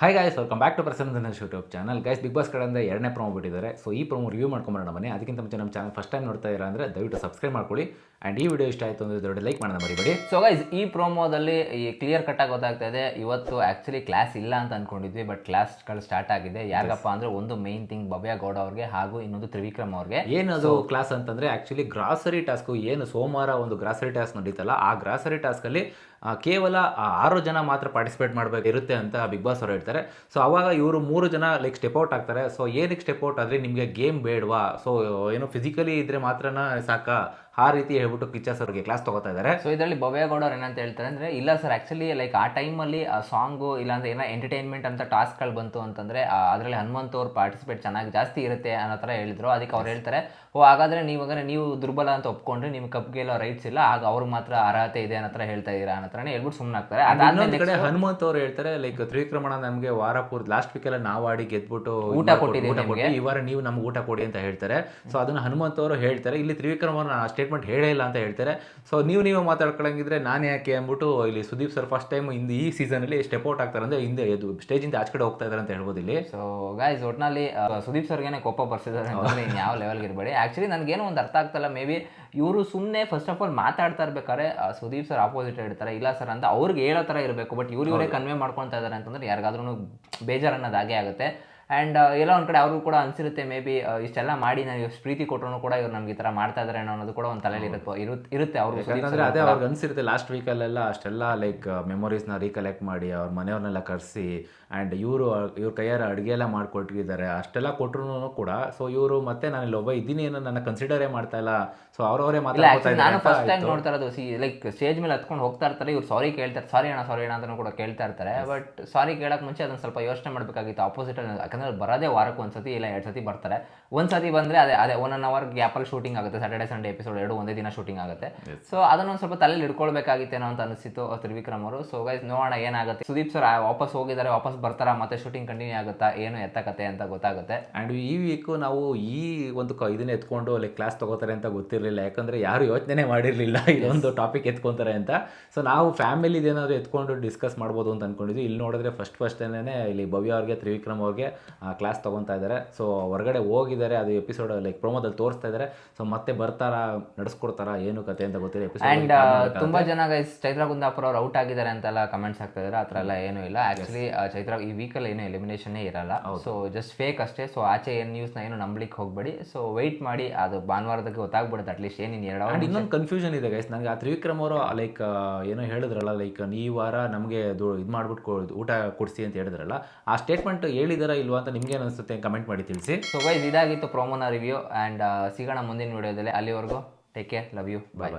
Hi guys, welcome back to Prasanna Dinesh YouTube channel. Guys, Bigg Boss ಕಡೆಯಿಂದ ಎರಡನೇ promo ಬಿಟ್ಟಿದ್ದಾರೆ. So ಈ ಪ್ರೋಮೋ ರಿವ್ಯೂ ಮಾಡ್ಕೊಂಬರೋಣ ಬನ್ನಿ. ಅದಕ್ಕಿಂತ ಮುಂಚೆ ನಮ್ಮ ಚಾನಲ್ ಫಸ್ಟ್ ಟೈಮ್ ನೋಡ್ತಾ ಇದ್ದೀರಾ ಅಂದರೆ ದಯವಿಟ್ಟು ಸಬ್ಸ್ಕ್ರೈಬ್ ಮಾಡ್ಕೊಳ್ಳಿ. ಆ್ಯಂಡ್ ಈ ವಿಡಿಯೋ ಇಷ್ಟ ಆಯಿತು ಅಂದರೆ ದೊಡ್ಡ ಲೈಕ್ ಮಾಡೋಣ ಮರಿಬೇಡಿ. ಸೊ ಗೈಸ್, ಈ ಪ್ರೋಮೋದಲ್ಲಿ ಈ ಕ್ಲಿಯರ್ ಕಟ್ಟಾಗಿ ಗೊತ್ತಾಗ್ತಾ ಇದೆ, ಇವತ್ತು ಆ್ಯಕ್ಚುಲಿ ಕ್ಲಾಸ್ ಇಲ್ಲ ಅಂತ ಅಂದ್ಕೊಂಡಿದ್ವಿ, ಬಟ್ ಕ್ಲಾಸ್ಗಳು ಸ್ಟಾರ್ಟ್ ಆಗಿದೆ. ಯಾರಿಗಪ್ಪ ಅಂದರೆ ಒಂದು ಮೇನ್ ಥಿಂಗ್ ಭವ್ಯ ಗೌಡ ಅವ್ರಿಗೆ ಹಾಗೂ ಇನ್ನೊಂದು ತ್ರಿವಿಕ್ರಮ್ ಅವ್ರಿಗೆ. ಏನದು ಕ್ಲಾಸ್ ಅಂತಂದರೆ ಆ್ಯಕ್ಚುಲಿ ಗ್ರಾಸರಿ ಟಾಸ್ಕು ಏನು ಸೋಮವಾರ ಒಂದು ಗ್ರಾಸರಿ ಟಾಸ್ಕ್ ನಡೀತಲ್ಲ, ಆ ಗ್ರಾಸರಿ ಟಾಸ್ಕಲ್ಲಿ ಕೇವಲ 6 ಜನ ಮಾತ್ರ ಪಾರ್ಟಿಸಿಪೇಟ್ ಮಾಡಬೇಕಿರುತ್ತೆ ಅಂತ ಬಿಗ್ ಬಾಸ್ ಅವರು ಹೇಳ್ತಾರೆ. ಸೊ ಅವಾಗ ಇವರು 3 ಜನ ಲೈಕ್ ಸ್ಟೆಪ್ ಔಟ್ ಆಗ್ತಾರೆ. ಸೊ ಏನಕ್ಕೆ ಸ್ಟೆಪ್ ಔಟ್ ಆದರೆ ನಿಮಗೆ ಗೇಮ್ ಬೇಡವಾ, ಸೊ ಏನೋ ಫಿಸಿಕಲಿ ಇದ್ರೆ ಮಾತ್ರನ ಸಾಕಾ, ಆ ರೀತಿ ಹೇಳ್ಬಿಟ್ಟು ಕಿಚ್ಚಸ್ ಅವ್ರಿಗೆ ಕ್ಲಾಸ್ ತಗೋತಾ ಇದ್ದಾರೆ. ಸೊ ಇದರಲ್ಲಿ ಭವ್ಯಗೌಡ ಅವ್ರು ಏನಂತ ಹೇಳ್ತಾರೆ ಅಂದರೆ, ಇಲ್ಲ ಸರ್ ಆ್ಯಕ್ಚುಲಿ ಲೈಕ್ ಆ ಟೈಮಲ್ಲಿ ಆ ಸಾಂಗು ಇಲ್ಲಾಂದ್ರೆ ಏನೋ ಎಂಟರ್ಟೈನ್ಮೆಂಟ್ ಅಂತ ಟಾಸ್ಕ್ಗಳು ಬಂತು ಅಂತಂದರೆ ಅದರಲ್ಲಿ ಹನುಮಂತ್ ಅವ್ರು ಪಾರ್ಟಿಸಿಪೇಟ್ ಚೆನ್ನಾಗಿ ಜಾಸ್ತಿ ಇರುತ್ತೆ ಅನ್ನೋ ಥರ ಹೇಳಿದ್ರು. ಅದಕ್ಕೆ ಅವ್ರು ಹೇಳ್ತಾರೆ, ಹಾಗಾದರೆ ನೀವು ದುರ್ಬಲ ಅಂತ ಒಪ್ಕೊಂಡ್ರೆ ನಿಮ್ಗೆ ಕಪ್ ಗೆಲ್ಲೋ ರೈಟ್ಸ್ ಇಲ್ಲ, ಆಗ ಅವ್ರಿಗೆ ಮಾತ್ರ ಅರ್ಹತೆ ಇದೆ ಅನ್ನೋ ಥರ ಹೇಳ್ತಾ ಇದ್ದೀರಾ ಅನ್ನೋ ಥರನೇ ಹೇಳ್ಬಿಟ್ಟು ಸುಮ್ಮನಾಗ್ತಾರೆ. ಅದಾದ್ಮೇಲೆ ಕಡೆ ಹನುಮಂತ್ ಅವ್ರು ಹೇಳ್ತಾರೆ, ಲೈಕ್ ತ್ರಿವಿಕ್ರಮಣ ನಮಗೆ ವಾರ ಪೂರ್ತಿ ಲಾಸ್ಟ್ ವೀಕೆಲ್ಲ ನಾವು ಆಡಿ ಗೆದ್ಬಿಟ್ಟು ಊಟ ಕೊಟ್ಟಿದ್ದೀವಿ, ಈ ವಾರ ನೀವು ನಮ್ಗೆ ಊಟ ಕೊಡಿ ಅಂತ ಹೇಳ್ತಾರೆ. ಸೊ ಅದನ್ನ ಹನುಮಂತ್ ಅವರು ಹೇಳ್ತಾರೆ. ಇಲ್ಲಿ ತ್ರಿವಿಕ್ರಮ ಸ್ಟೇಟ್ಮೆಂಟ್ ಹೇಳೇ ಇಲ್ಲ ಅಂತ ಹೇಳ್ತಾರೆ. ಸೊ ನೀವು ಮಾತಾಡ್ಕೊಳಂಗಿದ್ರೆ ನಾನು ಯಾಕೆ ಅಂದ್ಬಿಟ್ಟು ಇಲ್ಲಿ ಸುದೀಪ್ ಸರ್ ಫಸ್ಟ್ ಟೈಮ್ ಈ ಸೀಸನಲ್ಲಿ ಸ್ಟೆಪ್ ಔಟ್ ಆಗ್ತಾರೆ ಅಂದರೆ ಹಿಂದೆ ಸ್ಟೇಜಿಂದ ಆಚೆ ಕಡೆ ಹೋಗ್ತಾ ಇದ್ದಾರೆ ಅಂತ ಹೇಳ್ಬೋದು ಇಲ್ಲಿ. ಸೊ ಗೈಸ್, ಒಟ್ಟಿನಲ್ಲಿ ಸುದೀಪ್ ಸರ್ಗೆ ಕೋಪ ಬರ್ಸಿದ್ದಾರೆ ಅಂದರೆ ಯಾವ ಲೆವೆಲ್ಗೆ ಇರಬೇಡಿ. ಆ್ಯಕ್ಚುಲಿ ನನಗೇನೋ ಒಂದು ಅರ್ಥ ಆಗ್ತಲ್ಲ, ಮೇ ಬಿ ಇವರು ಸುಮ್ಮನೆ ಫಸ್ಟ್ ಆಫ್ ಆಲ್ ಮಾತಾಡ್ತಾ ಇರ್ಬೇಕಾದ್ರೆ ಸುದೀಪ್ ಸರ್ ಆಪೋಸಿಟ್ ಹೇಳ್ತಾರೆ ಇಲ್ಲ ಸರ್ ಅಂತ ಅವ್ರಿಗೆ ಹೇಳೋ ಥರ ಇರಬೇಕು. ಬಟ್ ಇವರೇ ಕನ್ವೆ ಮಾಡ್ಕೊತಾ ಇದ್ದಾರೆ ಅಂತಂದ್ರೆ ಯಾರಿಗಾದ್ರೂ ಬೇಜಾರು ಅನ್ನೋದು ಹಾಗೆ ಆಗುತ್ತೆ. ಆ್ಯಂಡ್ ಎಲ್ಲ ಒಂದು ಕಡೆ ಅವ್ರಿಗೂ ಕೂಡ ಅನಿಸಿರುತ್ತೆ, ಮೇ ಬಿ ಇಷ್ಟೆಲ್ಲ ಮಾಡಿ ನಾವು ಎಷ್ಟು ಪ್ರೀತಿ ಕೊಟ್ಟರು ಕೂಡ ಇವ್ರು ನಮ್ಗೆ ಈ ಥರ ಮಾಡ್ತಾ ಇದ್ದಾರೆ ಅನ್ನೋದು ಕೂಡ ಒಂದು ತಲೆಯಲ್ಲಿ ಇರುತ್ತೆ ಅವ್ರಿಗೆ. ಅದೇ ಅವ್ರಿಗೆ ಅನಿಸಿರುತ್ತೆ ಲಾಸ್ಟ್ ವೀಕಲ್ಲೆಲ್ಲ ಅಷ್ಟೆಲ್ಲ ಲೈಕ್ ಮೆಮೊರೀಸ್ನ ರೀಕಲೆಕ್ಟ್ ಮಾಡಿ ಅವ್ರ ಮನೆಯವ್ರನ್ನೆಲ್ಲ ಕರೆಸಿ ಆ್ಯಂಡ್ ಇವ್ರ ಕೈಯಾರ ಅಡುಗೆ ಎಲ್ಲ ಮಾಡಿಕೊಟ್ಟಿದ್ದಾರೆ, ಅಷ್ಟೆಲ್ಲ ಕೊಟ್ಟರು ಕೂಡ. ಸೊ ಇವರು ಮತ್ತೆ ನಾನು ಇಲ್ಲಿ ಒಬ್ಬ ಇದ್ದೀನಿ ಏನೋ ನನ್ನ ಕನ್ಸಿಡರೇ ಮಾಡ್ತಾ ಇಲ್ಲ. ಸೊ ಅವರವರೇ ಮಾತಾಡ್ತಾ ನಾನು ಫಸ್ಟ್ ಟೈಮ್ ನೋಡ್ತಾ ಇರೋದು ಲೈಕ್ ಸ್ಟೇಜ್ ಮೇಲೆ ಹತ್ಕೊಂಡು ಹೋಗ್ತಾ ಇರ್ತಾರೆ, ಇವ್ರು ಸಾರಿ ಕೇಳ್ತಾರೆ, ಸಾರಿ ಅಣ್ಣ ಅಂತಲೂ ಕೂಡ ಕೇಳ್ತಾ ಇರ್ತಾರೆ. ಬಟ್ ಸಾರಿ ಕೇಳೋಕೆ ಮುಂಚೆ ಅದನ್ನು ಸ್ವಲ್ಪ ಯೋಚನೆ ಮಾಡಬೇಕಾಗಿತ್ತು. ಆಪೋಸಿಟ್ ಯಾಕಂದ್ರೆ ಬರೋದೇ ವಾರಕ್ಕೆ ಒಂದ್ಸತಿ ಇಲ್ಲ 2 ಸತಿ ಬರ್ತಾರೆ. ಒಂದ್ಸತಿ ಬಂದರೆ ಅದೇ 1 hour ಗ್ಯಾಪಲ್ಲಿ ಶೂಟಿಂಗ್ ಆಗುತ್ತೆ. ಸ್ಯಾಟರ್ಡೆ ಸಂಡೇ ಎಪಿಸೋಡ್ 2 ಒಂದೇ ದಿನ ಶೂಟಿಂಗ್ ಆಗುತ್ತೆ. ಸೊ ಅದನ್ನೊಂದು ಸ್ವಲ್ಪ ತಲೆಯಲ್ಲಿ ಇಟ್ಕೊಳ್ಬೇಕಾಗಿತ್ತೇನೋ ಅಂತ ಅನಿಸಿತ್ತು ತ್ರಿವಿಕ್ರಮ್ ಅವರು. ಸೊ ಗೈಸ್, ನೋಡೋಣ ಏನಾಗುತ್ತೆ. ಸುದೀಪ್ ಸರ್ ವಾಪಸ್ ಹೋಗಿದ್ದಾರೆ, ವಾಪಸ್ ಬರ್ತಾರಾ, ಮತ್ತೆ ಶೂಟಿಂಗ್ ಕಂಟಿನ್ಯೂ ಆಗುತ್ತಾ, ಏನು ಎತ್ತಕತೆ ಅಂತ ಗೊತ್ತಾಗುತ್ತೆ. ಆ್ಯಂಡ್ ಈ ವೀಕು ನಾವು ಈ ಒಂದು ಇದನ್ನ ಎತ್ಕೊಂಡು ಲೈಕ್ ಕ್ಲಾಸ್ ತಗೋತಾರೆ ಅಂತ ಗೊತ್ತಿರಲಿಲ್ಲ, ಯಾಕಂದರೆ ಯಾರು ಯೋಚನೆ ಮಾಡಿರಲಿಲ್ಲ ಇದೊಂದು ಟಾಪಿಕ್ ಎತ್ಕೊತಾರೆ ಅಂತ. ಸೊ ನಾವು ಫ್ಯಾಮಿಲಿದೇನಾದ್ರು ಎತ್ಕೊಂಡು ಡಿಸ್ಕಸ್ ಮಾಡ್ಬೋದು ಅಂತ ಅಂದ್ಕೊಂಡಿದ್ವಿ. ಇಲ್ಲಿ ನೋಡಿದ್ರೆ ಫಸ್ಟೇನೆ ಇಲ್ಲಿ ಭವ್ಯ ಅವ್ರಿಗೆ ತ್ರಿವಿಕ್ರಮ್ ಅವ್ರಿಗೆ ಕ್ಲಾಸ್ ತೊಗೊತಾ ಇದ್ದಾರೆ. ಸೊ ಹೊರಗಡೆ ಹೋಗಿದ್ದಾರೆ, ಅದು ಎಪಿಸೋಡ್ ಲೈಕ್ ಪ್ರೋಮೋದಲ್ಲಿ ತೋರಿಸ್ತಾ ಇದ್ದಾರೆ. ಸೊ ಮತ್ತೆ ಬರ್ತಾರಾ, ನಡೆಸ್ಕೊಡ್ತಾರಾ, ಏನು ಕತೆ ಅಂತ ಗೊತ್ತಿಲ್ಲ ಎಪಿಸೋಡ್. ಆ್ಯಂಡ್ ತುಂಬ ಜನ ಗೈಸ್ ಚೈತ್ರ ಕುಂದಾಪುರ ಅವ್ರು ಔಟ್ ಆಗಿದ್ದಾರೆ ಅಂತೆಲ್ಲ ಕಮೆಂಟ್ಸ್ ಆಗ್ತಾ ಇದ್ದಾರೆ. ಆ ಥರ ಎಲ್ಲ ಏನೂ ಇಲ್ಲ. ಆ್ಯಕ್ಚುಲಿ ಚೈತ್ರ ಈ ವೀಕಲ್ಲಿ ಏನೂ ಎಲಿಮಿನೇಷನ್ನೇ ಇರಲ್ಲ. ಸೊ ಜಸ್ಟ್ ಫೇಕ್ ಅಷ್ಟೇ. ಸೊ ಆಚೆ ಏನು ನ್ಯೂಸ್ನ ಏನು ನಂಬಲಿಕ್ಕೆ ಹೋಗಬೇಡಿ. ಸೊ ವೆಯ್ಟ್ ಮಾಡಿ, ಅದು ಭಾನುವಾರದಾಗ ಗೊತ್ತಾಗ್ಬಿಡುತ್ತೆ ಅಟ್ಲೀಸ್ಟ್ ಏನಿನ್ 2 hour. ಇನ್ನೊಂದು ಕನ್ಫ್ಯೂಷನ್ ಇದೆ ಗೈಸ್ ನನಗೆ. ಆ ತ್ರಿವಿಕ್ರಮ್ ಅವರು ಲೈಕ್ ಏನೋ ಹೇಳಿದ್ರಲ್ಲ, ಲೈಕ್ ಈ ವಾರ ನಮಗೆ ಇದು ಮಾಡ್ಬಿಟ್ಟು ಊಟ ಕೊಡಿಸಿ ಅಂತ ಹೇಳಿದ್ರಲ್ಲ, ಆ ಸ್ಟೇಟ್ಮೆಂಟ್ ಹೇಳಿದಾರ ಇಲ್ವಾ ಅಂತ ನಿಮ್ಗೆ ಅನಿಸುತ್ತೆ ಕಮೆಂಟ್ ಮಾಡಿ ತಿಳಿಸಿ. ಸೊ ಗೈಸ್, ಇದಾಗಿತ್ತು ಪ್ರೋಮೋನ ರಿವ್ಯೂ. ಆ್ಯಂಡ್ ಸಿಗೋಣ ಮುಂದಿನ ವಿಡಿಯೋದಲ್ಲಿ. ಅಲ್ಲಿವರೆಗೂ take care, love you, bye.